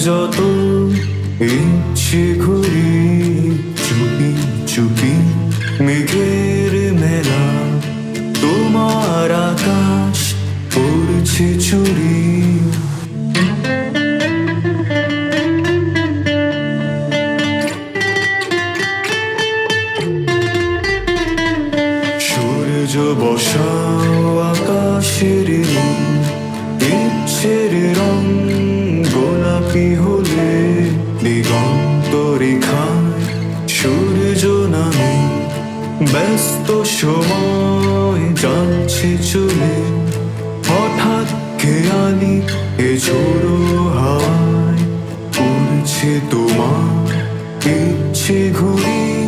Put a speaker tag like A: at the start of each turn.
A: যত ইচ্ছে ঘুরি চুপি চুপি মেঘের মেলা, তোমার আকাশ পড়ছে চুরি। সূর্য বসাও আকাশের নীল, ইচ্ছের রং গোলাপি হলে দিগন্ত রেখায় সূর্য নামে। ব্যস্ত সময় যাচ্ছে চলে, হঠাৎ খেয়ালি এ ঝোড়ো হাওয়ায় উড়ছে তোমার ইচ্ছে ঘুরি।